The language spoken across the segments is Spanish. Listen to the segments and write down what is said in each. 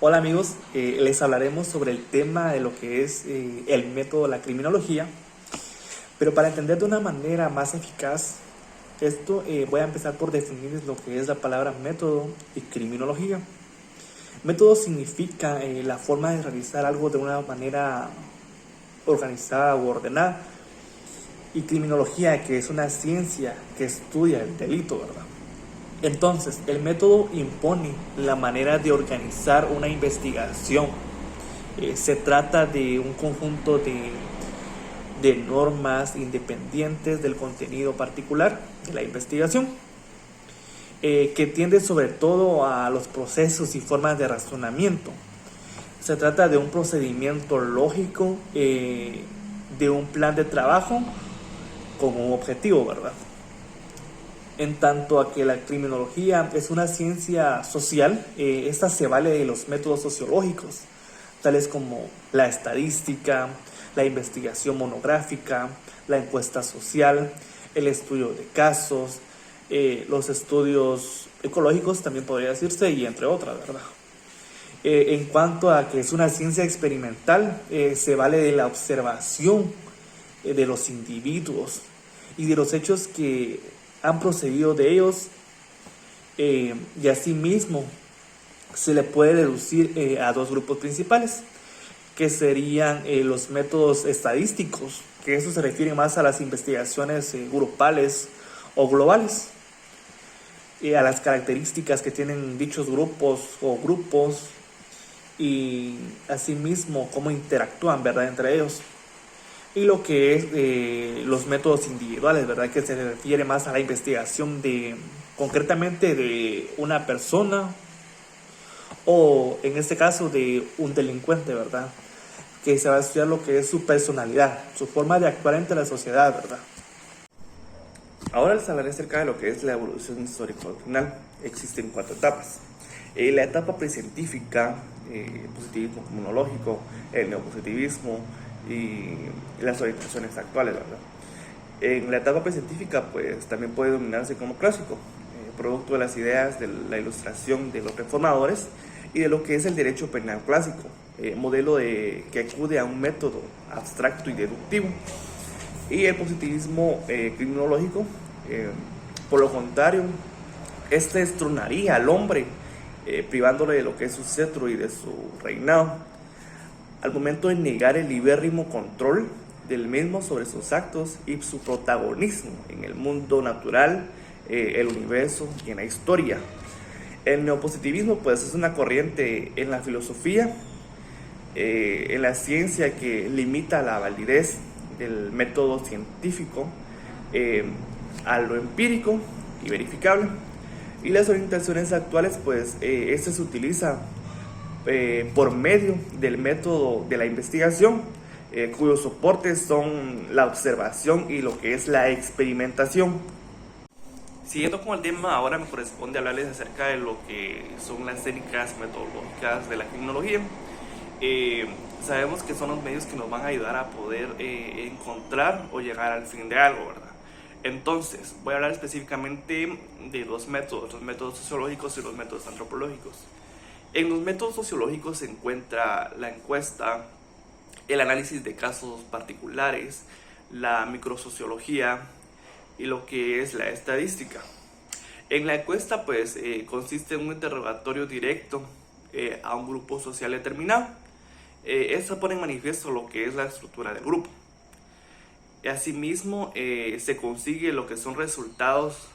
Hola amigos, les hablaremos sobre el tema de lo que es el método de la criminología, pero para entender de una manera más eficaz esto, voy a empezar por definir lo que es la palabra método y criminología. Método significa la forma de realizar algo de una manera organizada u ordenada, y criminología, que es una ciencia que estudia el delito, ¿verdad? Entonces, el método impone la manera de organizar una investigación. Se trata de un conjunto de normas independientes del contenido particular de la investigación, que tiende sobre todo a los procesos y formas de razonamiento. Se trata de un procedimiento lógico, de un plan de trabajo con un objetivo, ¿verdad? En tanto a que la criminología es una ciencia social, esta se vale de los métodos sociológicos, tales como la estadística, la investigación monográfica, la encuesta social, el estudio de casos, los estudios ecológicos también podría decirse, y entre otras, ¿verdad? En cuanto a que es una ciencia experimental, se vale de la observación de los individuos y de los hechos que han procedido de ellos, y asimismo se le puede deducir a dos grupos principales, que serían los métodos estadísticos, que eso se refiere más a las investigaciones grupales o globales, a las características que tienen dichos grupos o grupos, y asimismo cómo interactúan, ¿verdad?, entre ellos. Y lo que es los métodos individuales, ¿verdad?, que se refiere más a la investigación concretamente de una persona, o en este caso de un delincuente, ¿verdad?, que se va a estudiar lo que es su personalidad, su forma de actuar entre la sociedad, ¿verdad? Ahora les hablaré acerca de lo que es la evolución histórico-doctrinal. Existen 4 etapas. La etapa precientífica, positivismo comunológico, el neopositivismo y las orientaciones actuales, ¿verdad? En la etapa precientífica, pues también puede denominarse como clásico, producto de las ideas de la ilustración de los reformadores y de lo que es el derecho penal clásico, modelo que acude a un método abstracto y deductivo. Y el positivismo criminológico, por lo contrario, este destronaría al hombre, privándole de lo que es su cetro y de su reinado, al momento de negar el libérrimo control del mismo sobre sus actos y su protagonismo en el mundo natural, el universo y en la historia. El neopositivismo, pues, es una corriente en la filosofía, en la ciencia, que limita la validez del método científico a lo empírico y verificable. Y las orientaciones actuales, pues, este se utiliza por medio del método de la investigación, cuyos soportes son la observación y lo que es la experimentación. Siguiendo con el tema, ahora me corresponde hablarles acerca de lo que son las técnicas metodológicas de la criminología. Sabemos que son los medios que nos van a ayudar a poder encontrar o llegar al fin de algo, ¿verdad? Entonces, voy a hablar específicamente de dos métodos, los métodos sociológicos y los métodos antropológicos. En los métodos sociológicos se encuentra la encuesta, el análisis de casos particulares, la microsociología y lo que es la estadística. En la encuesta, pues, consiste en un interrogatorio directo a un grupo social determinado. Esto pone en manifiesto lo que es la estructura del grupo. Asimismo, se consigue lo que son resultados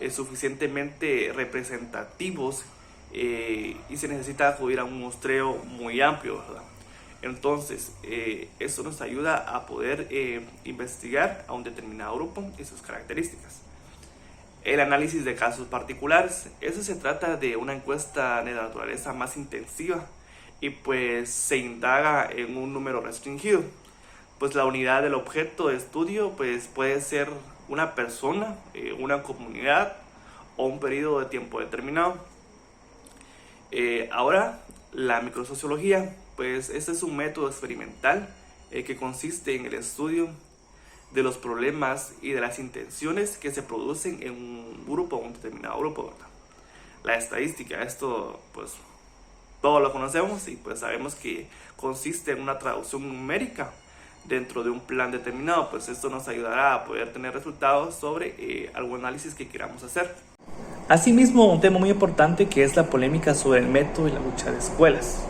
suficientemente representativos, y se necesita acudir a un muestreo muy amplio, ¿verdad? Entonces, esto nos ayuda a poder investigar a un determinado grupo y sus características. El análisis de casos particulares. Eso se trata de una encuesta de naturaleza más intensiva y pues se indaga en un número restringido. Pues la unidad del objeto de estudio, pues, puede ser una persona, una comunidad o un periodo de tiempo determinado. Ahora, la microsociología, pues este es un método experimental que consiste en el estudio de los problemas y de las intenciones que se producen en un grupo, un determinado grupo, ¿verdad? La estadística, esto pues todos lo conocemos y pues sabemos que consiste en una traducción numérica dentro de un plan determinado. Pues esto nos ayudará a poder tener resultados sobre algún análisis que queramos hacer. Asimismo, un tema muy importante que es la polémica sobre el método y la lucha de escuelas.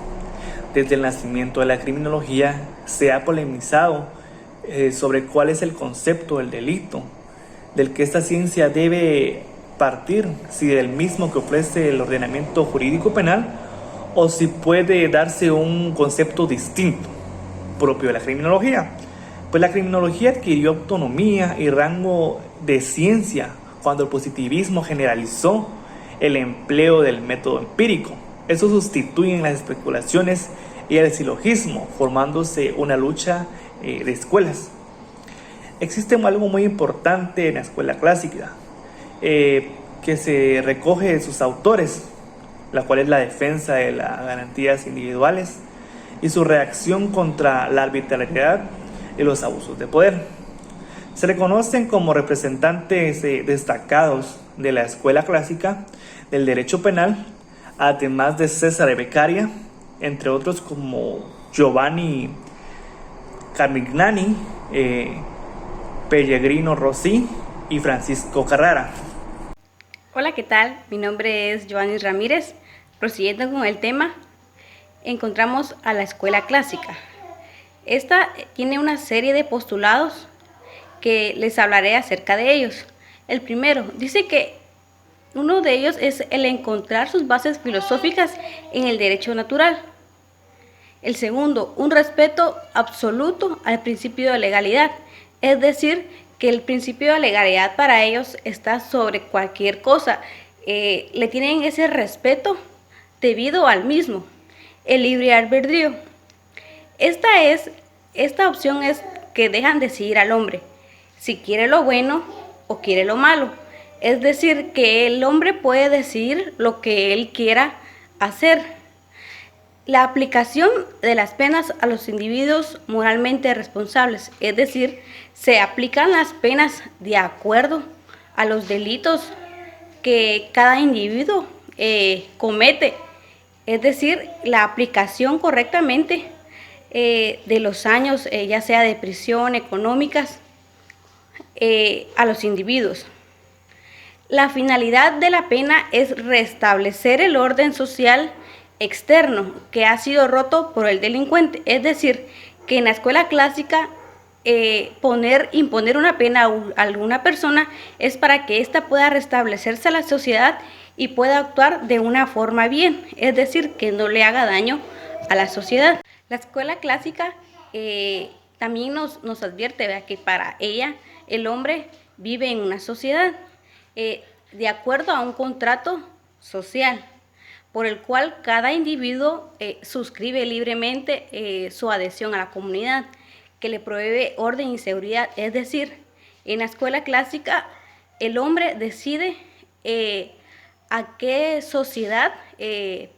Desde el nacimiento de la criminología se ha polemizado sobre cuál es el concepto del delito, del que esta ciencia debe partir, si del mismo que ofrece el ordenamiento jurídico penal o si puede darse un concepto distinto, propio de la criminología. Pues la criminología adquirió autonomía y rango de ciencia cuando el positivismo generalizó el empleo del método empírico. Eso sustituye las especulaciones y el silogismo, formándose una lucha de escuelas. Existe algo muy importante en la escuela clásica, que se recoge de sus autores, la cual es la defensa de las garantías individuales y su reacción contra la arbitrariedad y los abusos de poder. Se reconocen como representantes destacados de la escuela clásica del derecho penal, además de Cesare Beccaria, entre otros como Giovanni Carmignani, Pellegrino Rossi y Francisco Carrara. Hola, ¿qué tal? Mi nombre es Giovanni Ramírez. Prosiguiendo con el tema, encontramos a la escuela clásica. Esta tiene una serie de postulados que les hablaré acerca de ellos. El primero dice que uno de ellos es el encontrar sus bases filosóficas en el derecho natural. El segundo, un respeto absoluto al principio de legalidad, es decir, que el principio de legalidad para ellos está sobre cualquier cosa. Le tienen ese respeto debido al mismo, el libre albedrío. Esta opción es que dejan decidir al hombre si quiere lo bueno o quiere lo malo. Es decir, que el hombre puede decidir lo que él quiera hacer. La aplicación de las penas a los individuos moralmente responsables, es decir, se aplican las penas de acuerdo a los delitos que cada individuo comete, es decir, la aplicación correctamente de los años, ya sea de prisión, económicas, a los individuos. La finalidad de la pena es restablecer el orden social externo que ha sido roto por el delincuente, es decir, que en la escuela clásica imponer una pena a alguna persona es para que ésta pueda restablecerse a la sociedad y pueda actuar de una forma bien, es decir, que no le haga daño a la sociedad. La escuela clásica también nos advierte, ¿verdad?, que para ella el hombre vive en una sociedad de acuerdo a un contrato social, por el cual cada individuo suscribe libremente su adhesión a la comunidad, que le provee orden y seguridad. Es decir, en la escuela clásica el hombre decide a qué sociedad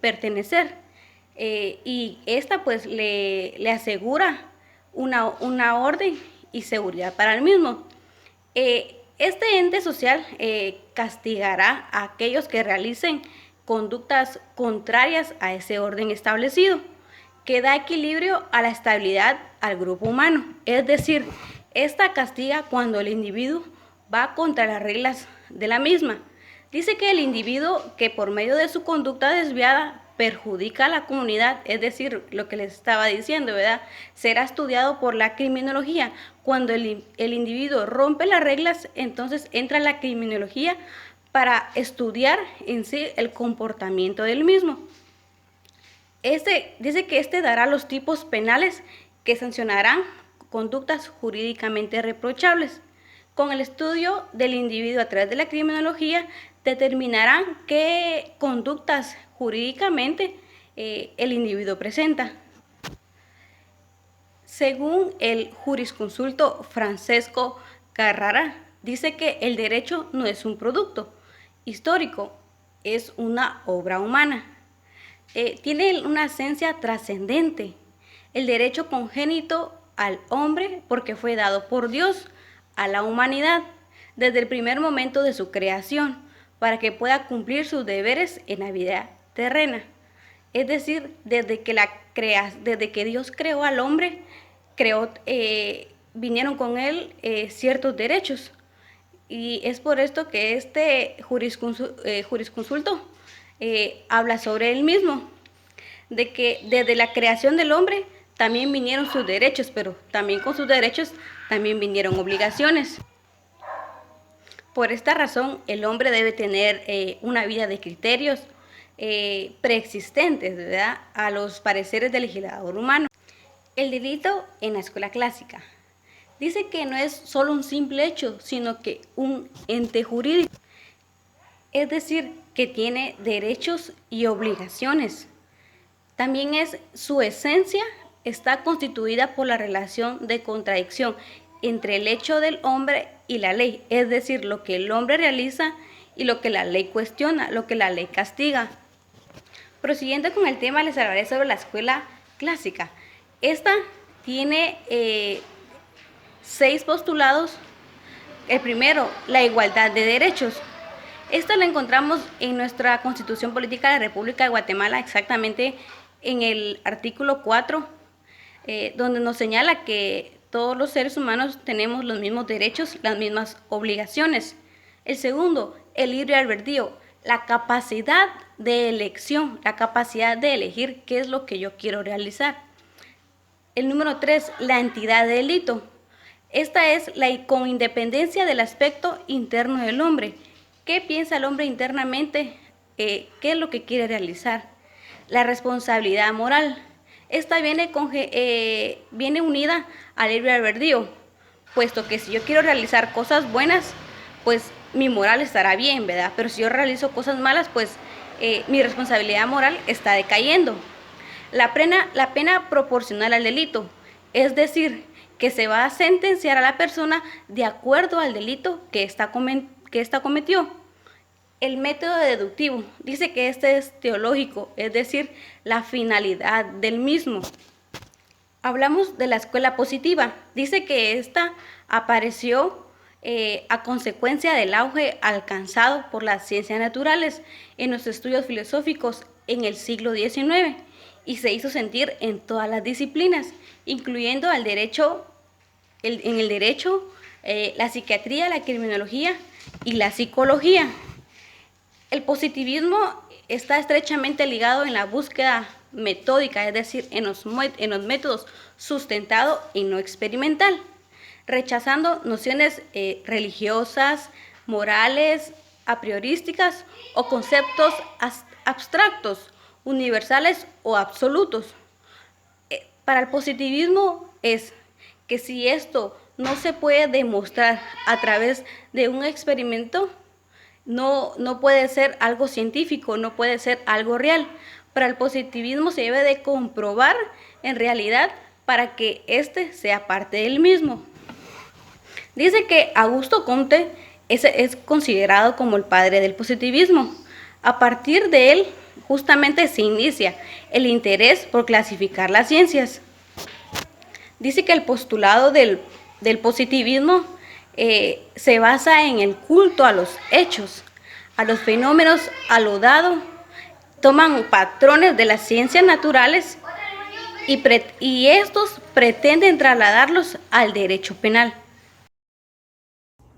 pertenecer, y esta pues le asegura una orden y seguridad para el mismo. Este ente social castigará a aquellos que realicen conductas contrarias a ese orden establecido, que da equilibrio a la estabilidad al grupo humano. Es decir, esta castiga cuando el individuo va contra las reglas de la misma. Dice que el individuo que por medio de su conducta desviada perjudica a la comunidad, es decir, lo que les estaba diciendo, ¿verdad?, será estudiado por la criminología. Cuando el individuo rompe las reglas, entonces entra la criminología para estudiar en sí el comportamiento del mismo. Dice que dará los tipos penales que sancionarán conductas jurídicamente reprochables. Con el estudio del individuo a través de la criminología, determinarán qué conductas jurídicamente el individuo presenta. Según el jurisconsulto Francesco Carrara, dice que el derecho no es un producto histórico, es una obra humana. Tiene una esencia trascendente, el derecho congénito al hombre porque fue dado por Dios a la humanidad desde el primer momento de su creación para que pueda cumplir sus deberes en la vida terrena. Es decir, desde que Dios creó al hombre, vinieron con él ciertos derechos. Y es por esto que este jurisconsulto habla sobre él mismo, de que desde la creación del hombre también vinieron sus derechos, pero también con sus derechos también vinieron obligaciones. Por esta razón, el hombre debe tener una vida de criterios preexistentes, ¿verdad?, a los pareceres del legislador humano. El delito en la escuela clásica dice que no es solo un simple hecho, sino que un ente jurídico, es decir, que tiene derechos y obligaciones. También su esencia está constituida por la relación de contradicción entre el hecho del hombre y la ley, es decir, lo que el hombre realiza y lo que la ley cuestiona, lo que la ley castiga. Prosiguiendo con el tema, les hablaré sobre la escuela clásica. Esta tiene 6 postulados. El primero, la igualdad de derechos. Esta la encontramos en nuestra Constitución Política de la República de Guatemala, exactamente en el artículo 4, donde nos señala que todos los seres humanos tenemos los mismos derechos, las mismas obligaciones. El segundo, el libre albedrío, la capacidad de elección, la capacidad de elegir qué es lo que yo quiero realizar. El número 3, la entidad de delito. Esta es con independencia del aspecto interno del hombre. ¿Qué piensa el hombre internamente? ¿Qué es lo que quiere realizar? La responsabilidad moral. Esta viene unida al libre albedrío, puesto que si yo quiero realizar cosas buenas, pues mi moral estará bien, ¿verdad? Pero si yo realizo cosas malas, pues mi responsabilidad moral está decayendo. La pena proporcional al delito, es decir, que se va a sentenciar a la persona de acuerdo al delito que ésta cometió. El método deductivo dice que este es teológico, es decir, la finalidad del mismo. Hablamos de la escuela positiva. Dice que esta apareció a consecuencia del auge alcanzado por las ciencias naturales en los estudios filosóficos en el siglo XIX y se hizo sentir en todas las disciplinas, incluyendo el derecho, la psiquiatría, la criminología y la psicología. El positivismo está estrechamente ligado en la búsqueda metódica, es decir, en los métodos sustentado y no experimental, rechazando nociones religiosas, morales, a priorísticas o conceptos abstractos, universales o absolutos. Para el positivismo es que si esto no se puede demostrar a través de un experimento, no puede ser algo científico, no puede ser algo real. Para el positivismo se debe de comprobar en realidad para que éste sea parte del mismo. Dice que Augusto Comte es considerado como el padre del positivismo. A partir de él, justamente se inicia el interés por clasificar las ciencias. Dice que el postulado del positivismo se basa en el culto a los hechos, a los fenómenos, a lo dado, toman patrones de las ciencias naturales y estos pretenden trasladarlos al derecho penal.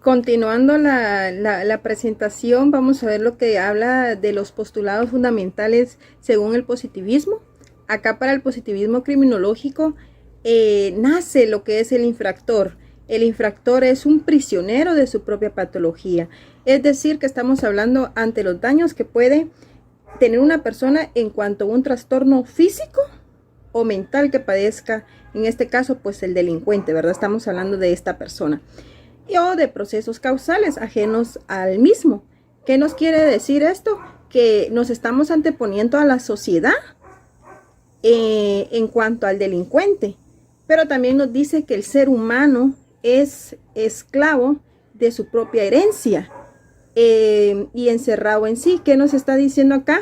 Continuando la presentación, vamos a ver lo que habla de los postulados fundamentales según el positivismo. Acá para el positivismo criminológico nace lo que es el infractor. El infractor es un prisionero de su propia patología. Es decir, que estamos hablando ante los daños que puede tener una persona en cuanto a un trastorno físico o mental que padezca, en este caso pues el delincuente, ¿verdad? Estamos hablando de esta persona. O de procesos causales ajenos al mismo. ¿Qué nos quiere decir esto? Que nos estamos anteponiendo a la sociedad en cuanto al delincuente, pero también nos dice que el ser humano es esclavo de su propia herencia y encerrado en sí. ¿Qué nos está diciendo acá?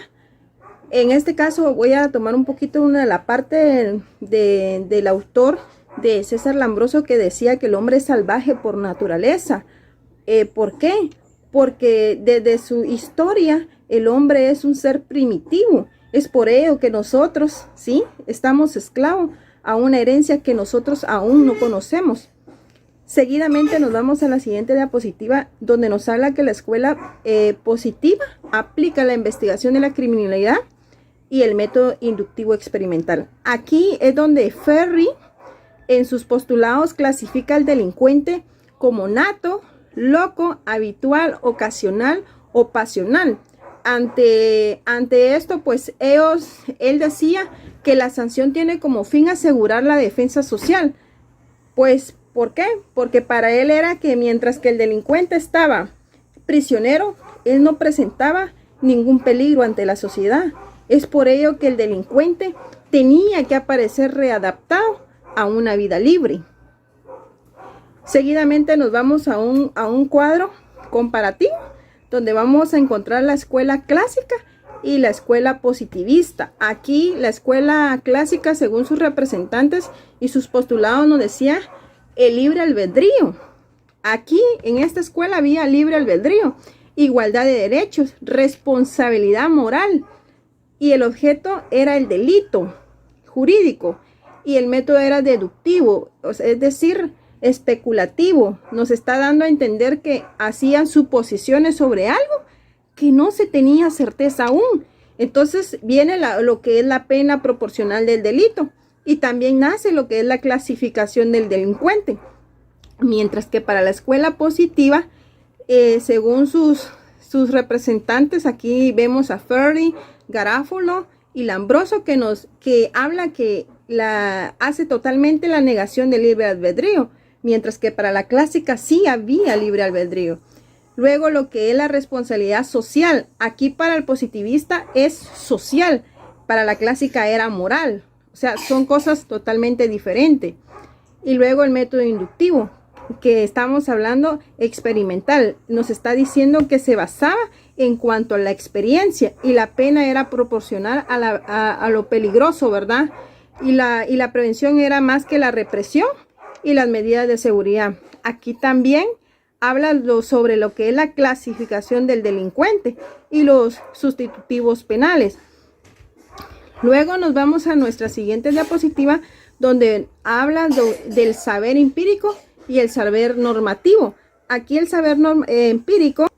En este caso voy a tomar un poquito la parte del autor de César Lambroso, que decía que el hombre es salvaje por naturaleza. ¿Por qué? Porque desde su historia el hombre es un ser primitivo Es por ello que nosotros, ¿sí?, estamos esclavos a una herencia que nosotros aún no conocemos. Seguidamente nos vamos a la siguiente diapositiva, donde nos habla que la escuela positiva aplica la investigación de la criminalidad y el método inductivo experimental. Aquí es donde Ferry, en sus postulados, clasifica al delincuente como nato, loco, habitual, ocasional o pasional. Ante esto, pues él decía que la sanción tiene como fin asegurar la defensa social. Pues, ¿por qué? Porque para él era que mientras que el delincuente estaba prisionero, él no presentaba ningún peligro ante la sociedad. Es por ello que el delincuente tenía que aparecer readaptado a una vida libre. Seguidamente nos vamos a un cuadro comparativo, donde vamos a encontrar la escuela clásica y la escuela positivista. Aquí la escuela clásica, según sus representantes y sus postulados, nos decía el libre albedrío. Aquí en esta escuela había libre albedrío, igualdad de derechos, responsabilidad moral, y el objeto era el delito jurídico y el método era deductivo, es decir, especulativo. Nos está dando a entender que hacían suposiciones sobre algo que no se tenía certeza aún. Entonces viene lo que es la pena proporcional del delito, y también nace lo que es la clasificación del delincuente. Mientras que para la escuela positiva, según sus representantes, aquí vemos a Ferry, Garofalo y Lombroso, que habla que hace totalmente la negación del libre albedrío, mientras que para la clásica sí había libre albedrío. Luego lo que es la responsabilidad social, aquí para el positivista es social, para la clásica era moral. O sea, son cosas totalmente diferentes. Y luego el método inductivo, que estamos hablando experimental, nos está diciendo que se basaba en cuanto a la experiencia y la pena era proporcional a lo peligroso, ¿verdad? Y la prevención era más que la represión y las medidas de seguridad. Aquí también habla sobre lo que es la clasificación del delincuente y los sustitutivos penales. Luego nos vamos a nuestra siguiente diapositiva, donde habla del saber empírico y el saber normativo. Aquí el saber empírico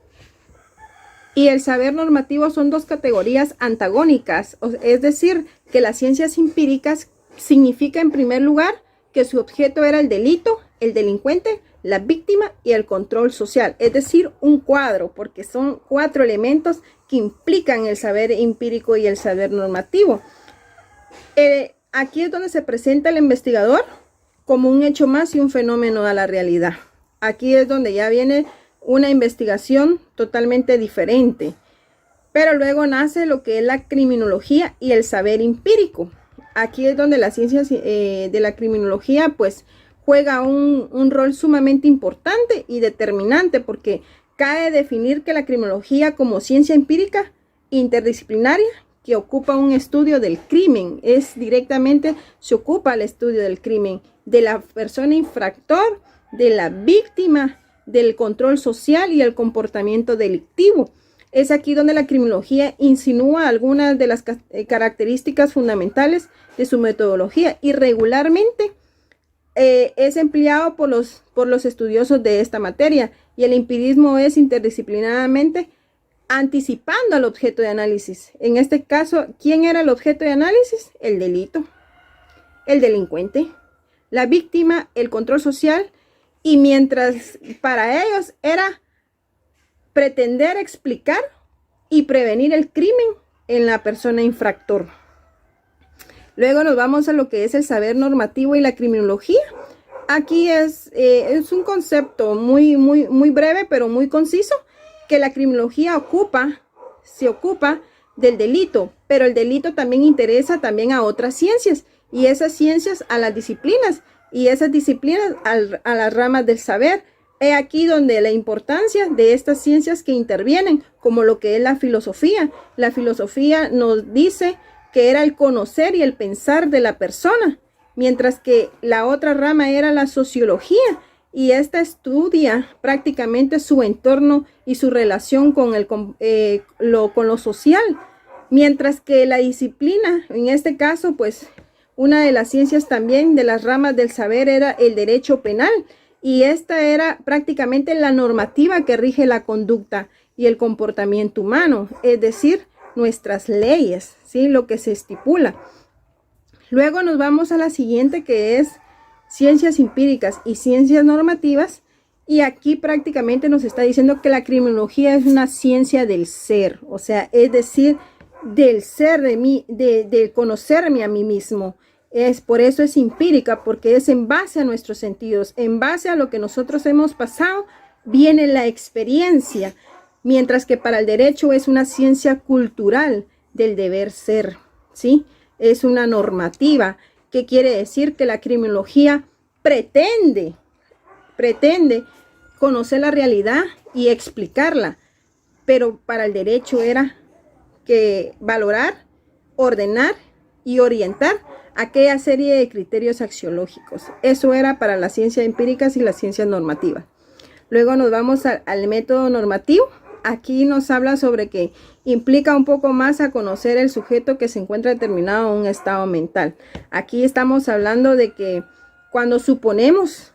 y el saber normativo son dos categorías antagónicas, es decir, que las ciencias empíricas significa en primer lugar que su objeto era el delito, el delincuente, la víctima y el control social, es decir, un cuadro, porque son 4 elementos que implican el saber empírico y el saber normativo. Aquí es donde se presenta el investigador como un hecho más y un fenómeno a la realidad. Aquí es donde ya viene una investigación totalmente diferente. Pero luego nace lo que es la criminología y el saber empírico. Aquí es donde la ciencia de la criminología pues juega un rol sumamente importante y determinante, porque cabe definir que la criminología como ciencia empírica interdisciplinaria que ocupa un estudio del crimen, se ocupa el estudio del crimen, de la persona infractor, de la víctima, del control social y el comportamiento delictivo. Es aquí donde la criminología insinúa algunas de las características fundamentales de su metodología y regularmente es empleado por los estudiosos de esta materia, y el empirismo es interdisciplinariamente anticipando al objeto de análisis. En este caso, ¿quién era el objeto de análisis? El delito, el delincuente, la víctima, el control social, y mientras para ellos era pretender explicar y prevenir el crimen en la persona infractor. Luego nos vamos a lo que es el saber normativo y la criminología. Aquí es un concepto muy breve, pero muy conciso, que la criminología se ocupa del delito, pero el delito también interesa también a otras ciencias, y esas ciencias a las disciplinas, y esas disciplinas a las ramas del saber. He aquí donde la importancia de estas ciencias que intervienen, como lo que es la filosofía. La filosofía nos dice que era el conocer y el pensar de la persona, mientras que la otra rama era la sociología, y esta estudia prácticamente su entorno y su relación con lo social. Mientras que la disciplina, en este caso, pues una de las ciencias también de las ramas del saber era el derecho penal, y esta era prácticamente la normativa que rige la conducta y el comportamiento humano, es decir, nuestras leyes, ¿sí? Lo que se estipula. Luego nos vamos a la siguiente, que es ciencias empíricas y ciencias normativas, y aquí prácticamente nos está diciendo que la criminología es una ciencia del ser, o sea, es decir, del ser de mí, de conocerme a mí mismo. Por eso es empírica, porque es en base a nuestros sentidos, en base a lo que nosotros hemos pasado, viene la experiencia, mientras que para el derecho es una ciencia cultural del deber ser, ¿sí? Es una normativa, que quiere decir que la criminología pretende conocer la realidad y explicarla, pero para el derecho era que valorar, ordenar y orientar aquella serie de criterios axiológicos. Eso era para las ciencias empíricas y las ciencias normativas. Luego nos vamos al método normativo. Aquí nos habla sobre que implica un poco más a conocer el sujeto que se encuentra determinado en un estado mental. Aquí estamos hablando de que cuando suponemos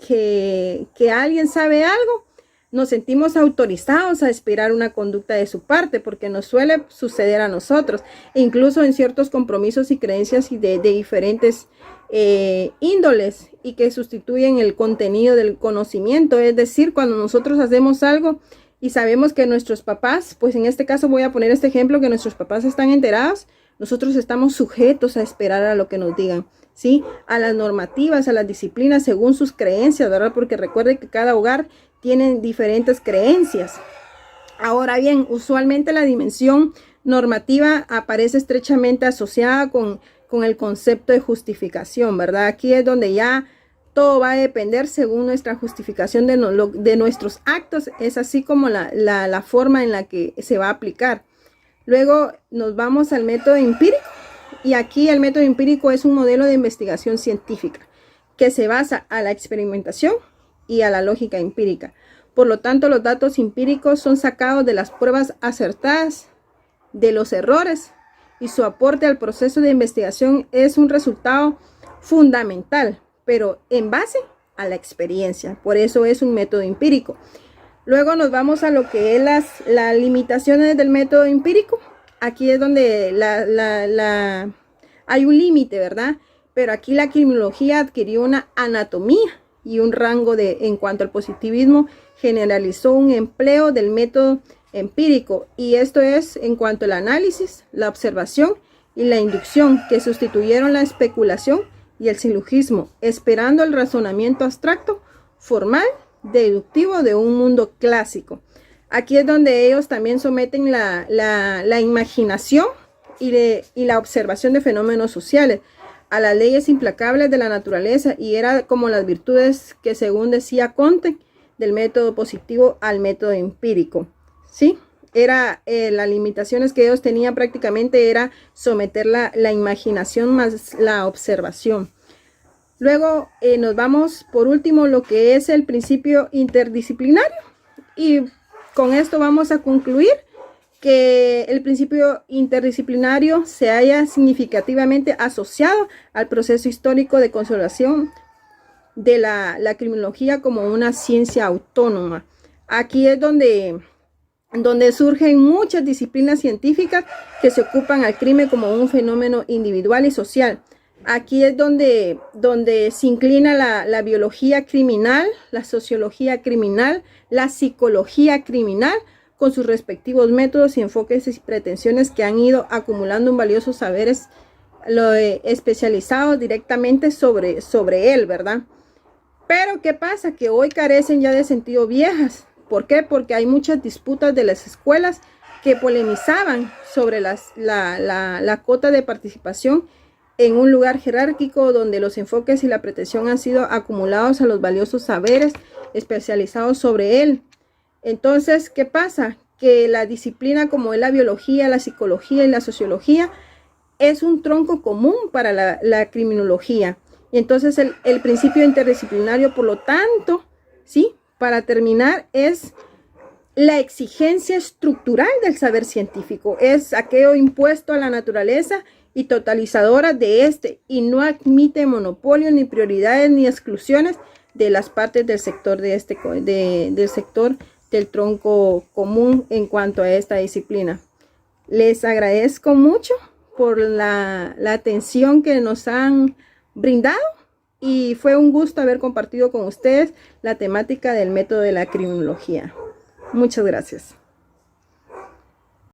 que alguien sabe algo, nos sentimos autorizados a esperar una conducta de su parte, porque nos suele suceder a nosotros, incluso en ciertos compromisos y creencias de diferentes índoles, y que sustituyen el contenido del conocimiento. Es decir, cuando nosotros hacemos algo y sabemos que nuestros papás, pues en este caso voy a poner este ejemplo, que nuestros papás están enterados, nosotros estamos sujetos a esperar a lo que nos digan, ¿sí? A las normativas, a las disciplinas según sus creencias, ¿verdad? Porque recuerde que cada hogar tiene diferentes creencias. Ahora bien, usualmente la dimensión normativa aparece estrechamente asociada con el concepto de justificación, ¿verdad? Aquí es donde ya todo va a depender según nuestra justificación de nuestros actos. Es así como la forma en la que se va a aplicar. Luego nos vamos al método empírico, y aquí el método empírico es un modelo de investigación científica que se basa a la experimentación y a la lógica empírica. Por lo tanto, los datos empíricos son sacados de las pruebas acertadas, de los errores, y su aporte al proceso de investigación es un resultado fundamental, pero en base a la experiencia. Por eso es un método empírico. Luego nos vamos a lo que es las limitaciones del método empírico. Aquí es donde hay un límite, ¿verdad? Pero aquí la criminología adquirió una anatomía y un rango en cuanto al positivismo generalizó un empleo del método empírico, y esto es en cuanto al análisis, la observación y la inducción, que sustituyeron la especulación y el silogismo, esperando el razonamiento abstracto, formal, deductivo de un mundo clásico. Aquí es donde ellos también someten la imaginación y la observación de fenómenos sociales a las leyes implacables de la naturaleza, y era como las virtudes que, según decía Comte, del método positivo al método empírico, ¿sí? Era las limitaciones que ellos tenían prácticamente era someter la imaginación más la observación. Luego nos vamos por último lo que es el principio interdisciplinario, y con esto vamos a concluir que el principio interdisciplinario se haya significativamente asociado al proceso histórico de consolidación de la criminología como una ciencia autónoma. Aquí es donde surgen muchas disciplinas científicas que se ocupan al crimen como un fenómeno individual y social. Aquí es donde se inclina la biología criminal, la sociología criminal, la psicología criminal, con sus respectivos métodos y enfoques y pretensiones que han ido acumulando un valiosos saberes especializados directamente sobre él, ¿verdad? Pero ¿qué pasa? Que hoy carecen ya de sentido viejas. ¿Por qué? Porque hay muchas disputas de las escuelas que polemizaban sobre la cuota de participación en un lugar jerárquico donde los enfoques y la pretensión han sido acumulados a los valiosos saberes especializados sobre él. Entonces, ¿qué pasa? Que la disciplina como es la biología, la psicología y la sociología es un tronco común para la criminología. Y entonces el principio interdisciplinario, por lo tanto, ¿sí? Para terminar, es la exigencia estructural del saber científico, es aquello impuesto a la naturaleza y totalizadora de este, y no admite monopolios, ni prioridades, ni exclusiones de las partes del sector del sector del tronco común en cuanto a esta disciplina. Les agradezco mucho por la atención que nos han brindado y fue un gusto haber compartido con ustedes la temática del método de la criminología. Muchas gracias.